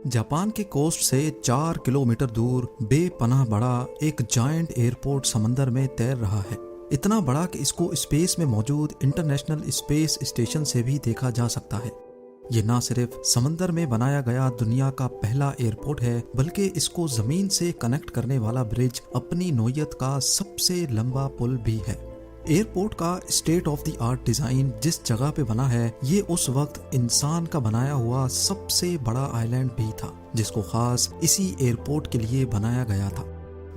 Japan के coast से 4 kilometre दूर बेपनाह बड़ा एक जायंट एयरपोर्ट समंदर में तैर रहा है। इतना बड़ा कि इसको स्पेस में मौजूद इंटरनेशनल स्पेस स्टेशन से भी देखा जा सकता है। ये ना सिर्फ समंदर में बनाया गया दुनिया का पहला एयरपोर्ट है, बल्कि इसको जमीन से कनेक्ट करने वाला ब्रिज अपनी नौयत का सबसे लंबा पुल भी है। एयरपोर्ट का state of the art design जिस जगह पे बना है, ये उस वक्त इंसान का बनाया हुआ सबसे बड़ा आइलैंड भी था, जिसको खास इसी एयरपोर्ट के लिए बनाया गया था।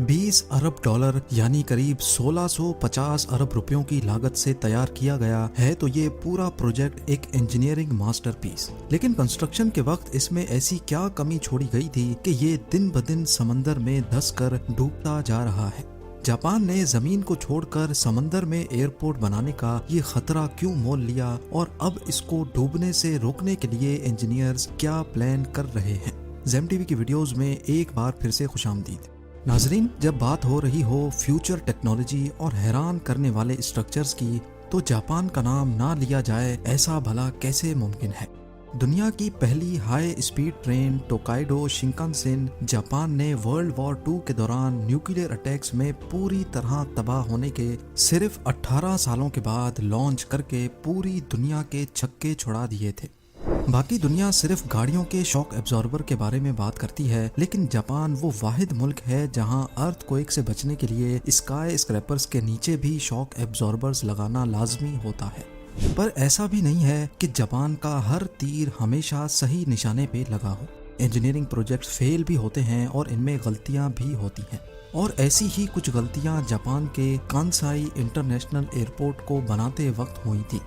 20 अरब डॉलर यानी करीब 1650 अरब रुपयों की लागत से तैयार किया गया है। तो ये पूरा प्रोजेक्ट एक इंजीनियरिंग मास्टरपीस। लेकिन कंस्ट्रक्शन के वक्त इसमें ऐसी क्या कमी छोड़ी गई थी कि ये दिन ब दिन समंदर में धंस कर डूबता जा रहा है। जापान ने जमीन को छोड़कर समंदर में एयरपोर्ट बनाने का ये खतरा क्यों मोल लिया, और अब इसको डूबने से रोकने के लिए इंजीनियर्स क्या प्लान कर रहे हैं। ज़ेम टीवी की वीडियोस में एक बार फिर से खुशामदीद। नाजरीन, जब बात हो रही हो फ्यूचर टेक्नोलॉजी और हैरान करने वाले स्ट्रक्चर्स की, तो जापान का नाम ना लिया जाए ऐसा भला कैसे मुमकिन है। दुनिया की पहली high speed train Tokaido Shinkansen Japan ने वर्ल्ड वॉर 2 के दौरान न्यूक्लियर अटैक्स में पूरी तरह तबाह होने के सिर्फ 18 सालों के बाद लॉन्च करके पूरी दुनिया के छक्के छुड़ा दिए थे। बाकी दुनिया सिर्फ गाड़ियों के शॉक एब्जॉर्बर के बारे में बात करती है, लेकिन जापान वो वाहिद मुल्क है जहां अर्थक्वेक से बचने के लिए स्काई स्क्रैपर्स के नीचे भी शॉक एब्जॉर्बर्स लगाना लाजमी होता है। पर ऐसा भी नहीं है कि जापान का हर तीर हमेशा सही निशाने पे लगा हो। इंजीनियरिंग प्रोजेक्ट्स फेल भी होते हैं और इनमें गलतियां भी होती हैं। और ऐसी ही कुछ गलतियां जापान के कांसाई इंटरनेशनल एयरपोर्ट को बनाते वक्त हुई थी।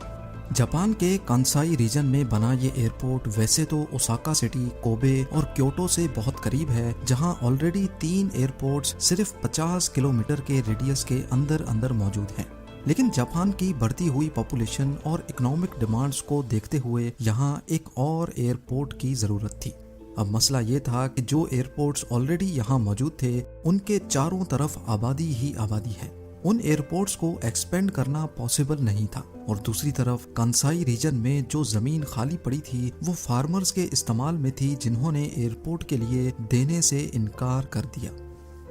जापान के कांसाई रीजन में बना ये एयरपोर्ट वैसे तो ओसाका सिटी, कोबे और क्योटो से बहुत करीब है, जहां ऑलरेडी 3 एयरपोर्ट्स सिर्फ 50 किलोमीटर के रेडियस के अंदर अंदर मौजूद हैं। लेकिन जापान की बढ़ती हुई पॉपुलेशन और इकोनॉमिक डिमांड्स को देखते हुए यहाँ एक और एयरपोर्ट की जरूरत थी। अब मसला ये था कि जो एयरपोर्ट्स ऑलरेडी यहाँ मौजूद थे, उनके चारों तरफ आबादी ही आबादी है। उन एयरपोर्ट्स को एक्सपेंड करना पॉसिबल नहीं था। और दूसरी तरफ कांसाई रीजन में जो जमीन खाली पड़ी थी, वो फार्मर्स के इस्तेमाल में थी, जिन्होंने एयरपोर्ट के लिए देने से इनकार कर दिया।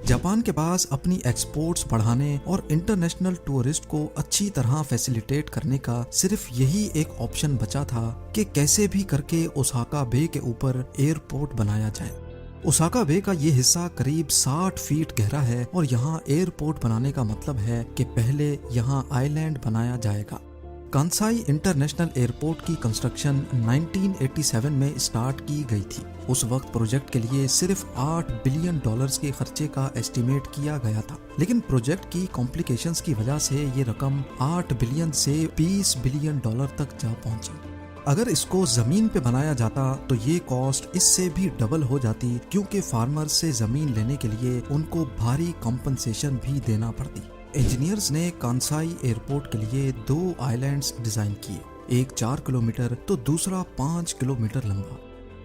जापान के पास अपनी एक्सपोर्ट्स बढ़ाने और इंटरनेशनल टूरिस्ट को अच्छी तरह फैसिलिटेट करने का सिर्फ यही एक ऑप्शन बचा था कि कैसे भी करके ओसाका बे के ऊपर एयरपोर्ट बनाया जाए। ओसाका बे का ये हिस्सा करीब 60 फीट गहरा है और यहाँ एयरपोर्ट बनाने का मतलब है कि पहले यहाँ आइलैंड बनाया जाएगा। कांसाई इंटरनेशनल एयरपोर्ट की कंस्ट्रक्शन 1987 में स्टार्ट की गई थी। उस वक्त प्रोजेक्ट के लिए सिर्फ 8 बिलियन डॉलर्स के खर्चे का एस्टीमेट किया गया था, लेकिन प्रोजेक्ट की कॉम्प्लिकेशंस की वजह से ये रकम 8 बिलियन से 20 बिलियन डॉलर तक जा पहुंची। अगर इसको जमीन पे बनाया जाता तो ये कॉस्ट इससे भी डबल हो जाती, क्योंकि फार्मर्स से जमीन लेने के लिए उनको भारी कॉम्पनसेशन भी देना पड़ती। इंजीनियर्स ने कांसाई एयरपोर्ट के लिए 2 आइलैंड्स डिजाइन किए, एक 4 किलोमीटर तो दूसरा 5 किलोमीटर लंबा।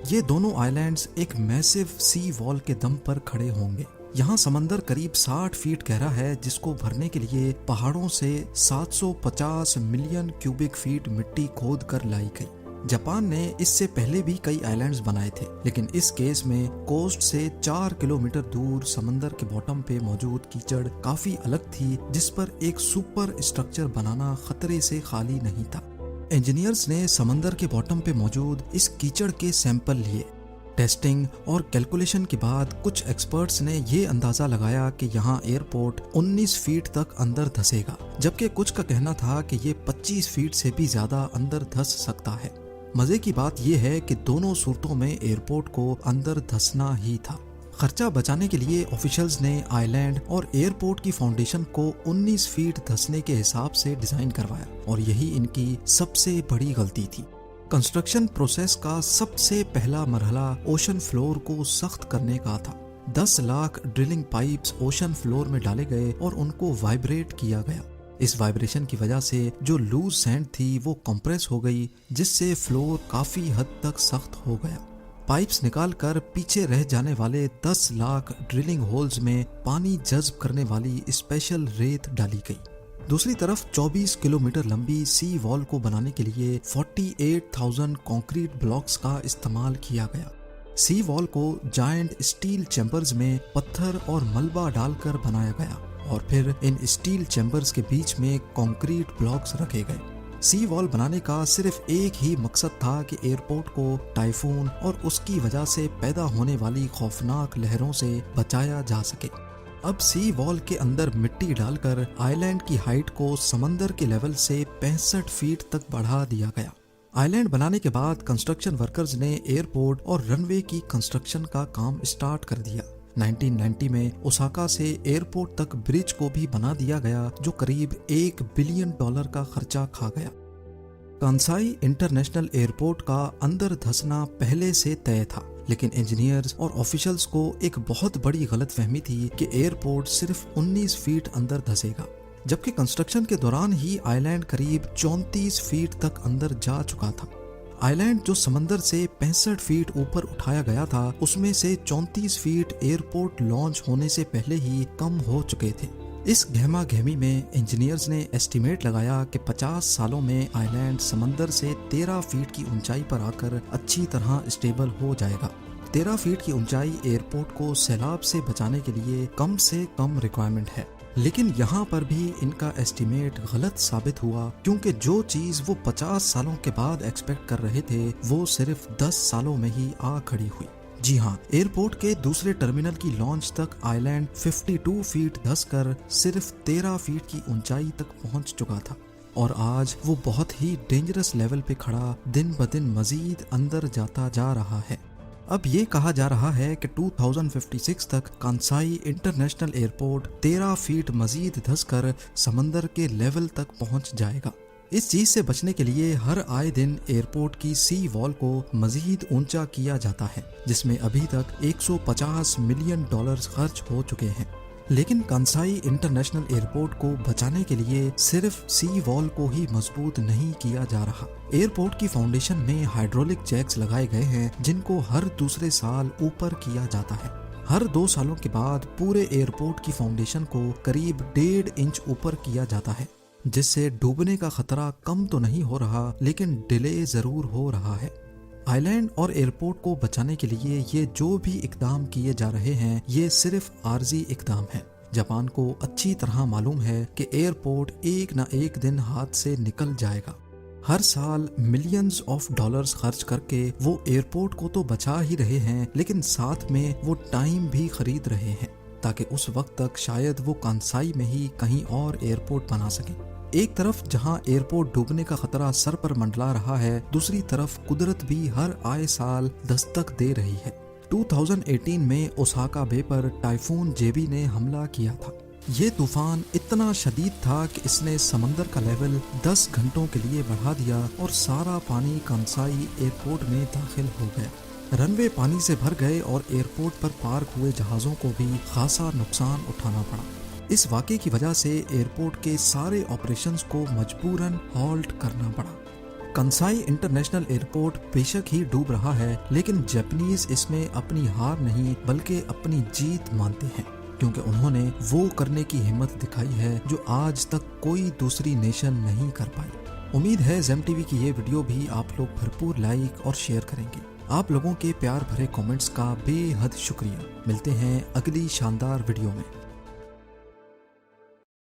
ये दोनों आइलैंड्स एक मैसिव सी वॉल के दम पर खड़े होंगे। यहाँ समंदर करीब 60 फीट गहरा है, जिसको भरने के लिए पहाड़ों से 750 मिलियन क्यूबिक फीट मिट्टी खोद कर लाई गई। जापान ने इससे पहले भी कई आइलैंड्स बनाए थे, लेकिन इस केस में कोस्ट से 4 किलोमीटर दूर समंदर के बॉटम पे मौजूद कीचड़ काफी अलग थी, जिस पर एक सुपर स्ट्रक्चर बनाना खतरे से खाली नहीं था। इंजीनियर्स ने समंदर के बॉटम पे मौजूद इस कीचड़ के सैंपल लिए। टेस्टिंग और कैलकुलेशन के बाद कुछ एक्सपर्ट्स ने ये अंदाजा लगाया कि यहाँ एयरपोर्ट 19 फीट तक अंदर धंसेगा, जबकि कुछ का कहना था कि ये 25 फीट से भी ज्यादा अंदर धंस सकता है। मजे की बात यह है कि दोनों सूरतों में एयरपोर्ट को अंदर धंसना ही था। खर्चा बचाने के लिए ऑफिशियल्स ने आइलैंड और एयरपोर्ट की फाउंडेशन को 19 फीट धंसने के हिसाब से डिजाइन करवाया, और यही इनकी सबसे बड़ी गलती थी। कंस्ट्रक्शन प्रोसेस का सबसे पहला मरहला ओशन फ्लोर को सख्त करने का था। 10 lakh drilling pipes ocean floor में डाले गए और उनको वाइब्रेट किया गया। इस वाइब्रेशन की वजह से जो लूज सैंड थी वो कंप्रेस हो गई, जिससे फ्लोर काफी हद तक सख्त हो गया। पाइप्स निकालकर पीछे रह जाने वाले 10 लाख ड्रिलिंग होल्स में पानी जज्ब करने वाली स्पेशल रेत डाली गई। दूसरी तरफ 24 किलोमीटर लंबी सी वॉल को बनाने के लिए 48,000 कंक्रीट ब्लॉक्स का इस्तेमाल किया गया। सी वॉल को जायंट स्टील चैम्बर्स में पत्थर और मलबा डालकर बनाया गया और फिर इन स्टील चैम्बर्स के बीच में कंक्रीट ब्लॉक्स रखे गए। सी वॉल बनाने का सिर्फ एक ही मकसद था कि एयरपोर्ट को टाइफून और उसकी वजह से पैदा होने वाली खौफनाक लहरों से बचाया जा सके। अब सी वॉल के अंदर मिट्टी डालकर आइलैंड की हाइट को समंदर के लेवल से 65 फीट तक बढ़ा दिया गया। आइलैंड बनाने के बाद कंस्ट्रक्शन वर्कर्स ने एयरपोर्ट और रनवे की कंस्ट्रक्शन का काम स्टार्ट कर दिया। 1990 में ओसाका से एयरपोर्ट तक ब्रिज को भी बना दिया गया जो करीब $1 बिलियन का खर्चा खा गया। कांसाई इंटरनेशनल एयरपोर्ट का अंदर धंसना पहले से तय था, लेकिन इंजीनियर्स और ऑफिशियल्स को एक बहुत बड़ी गलतफहमी थी कि एयरपोर्ट सिर्फ 19 फीट अंदर धंसेगा, जबकि कंस्ट्रक्शन के दौरान ही आइलैंड करीब 34 फीट तक अंदर जा चुका था। आइलैंड जो समंदर से 65 फीट ऊपर उठाया गया था, उसमें से 34 फीट एयरपोर्ट लॉन्च होने से पहले ही कम हो चुके थे। इस गहमा गहमी में इंजीनियर्स ने एस्टीमेट लगाया कि 50 सालों में आइलैंड समंदर से 13 फीट की ऊंचाई पर आकर अच्छी तरह स्टेबल हो जाएगा। 13 फीट की ऊंचाई एयरपोर्ट को सैलाब से बचाने के लिए कम से कम रिक्वायरमेंट है, लेकिन यहाँ पर भी इनका एस्टीमेट गलत साबित हुआ, क्योंकि जो चीज वो 50 सालों के बाद एक्सपेक्ट कर रहे थे वो सिर्फ 10 सालों में ही आ खड़ी हुई। जी हाँ, एयरपोर्ट के दूसरे टर्मिनल की लॉन्च तक आइलैंड 52 फीट धंसकर सिर्फ 13 फीट की ऊंचाई तक पहुंच चुका था और आज वो बहुत ही डेंजरस लेवल पे खड़ा दिन ब दिन मजीद अंदर जाता जा रहा है। अब ये कहा जा रहा है कि 2056 तक कांसाई इंटरनेशनल एयरपोर्ट 13 फीट मजीद धंसकर समंदर के लेवल तक पहुंच जाएगा। इस चीज से बचने के लिए हर आए दिन एयरपोर्ट की सी वॉल को मजीद ऊंचा किया जाता है, जिसमें अभी तक $150 मिलियन खर्च हो चुके हैं। लेकिन कांसाई इंटरनेशनल एयरपोर्ट को बचाने के लिए सिर्फ सी वॉल को ही मजबूत नहीं किया जा रहा। एयरपोर्ट की फाउंडेशन में हाइड्रोलिक जैक्स लगाए गए हैं, जिनको हर दूसरे साल ऊपर किया जाता है। हर 2 सालों के बाद पूरे एयरपोर्ट की फाउंडेशन को करीब 1.5 इंच ऊपर किया जाता है, जिससे डूबने का खतरा कम तो नहीं हो रहा, लेकिन डिले जरूर हो रहा है। आइलैंड और एयरपोर्ट को बचाने के लिए ये जो भी इकदाम किए जा रहे हैं, ये सिर्फ आर्जी इकदाम है। जापान को अच्छी तरह मालूम है कि एयरपोर्ट एक न एक दिन हाथ से निकल जाएगा। हर साल मिलियंस ऑफ डॉलर्स खर्च करके वो एयरपोर्ट को तो बचा ही रहे हैं, लेकिन साथ में वो टाइम भी खरीद रहे हैं ताकि उस वक्त तक शायद वो कांसाई में ही कहीं और एयरपोर्ट बना सके। एक तरफ जहां एयरपोर्ट डूबने का खतरा सर पर मंडरा रहा है, दूसरी तरफ कुदरत भी हर आए साल दस्तक दे रही है। 2018 में ओसाका बे पर टाइफून जेबी ने हमला किया था। ये तूफान इतना शदीद था कि इसने समंदर का लेवल 10 घंटों के लिए बढ़ा दिया और सारा पानी कांसाई एयरपोर्ट में दाखिल हो गया। रनवे पानी से भर गए और एयरपोर्ट पर पार्क हुए जहाजों को भी खासा नुकसान उठाना पड़ा। इस वाक़े की वजह से एयरपोर्ट के सारे ऑपरेशंस को मजबूरन हॉल्ट करना पड़ा। कंसाई इंटरनेशनल एयरपोर्ट बेशक ही डूब रहा है, लेकिन जापानीज इसमें अपनी हार नहीं बल्कि अपनी जीत मानते हैं, क्योंकि उन्होंने वो करने की हिम्मत दिखाई है जो आज तक कोई दूसरी नेशन नहीं कर पाई। उम्मीद है ज़ेम टीवी की ये वीडियो भी आप लोग भरपूर लाइक और शेयर करेंगे। आप लोगों के प्यार भरे कमेंट्स का बेहद शुक्रिया। मिलते हैं अगली शानदार वीडियो में।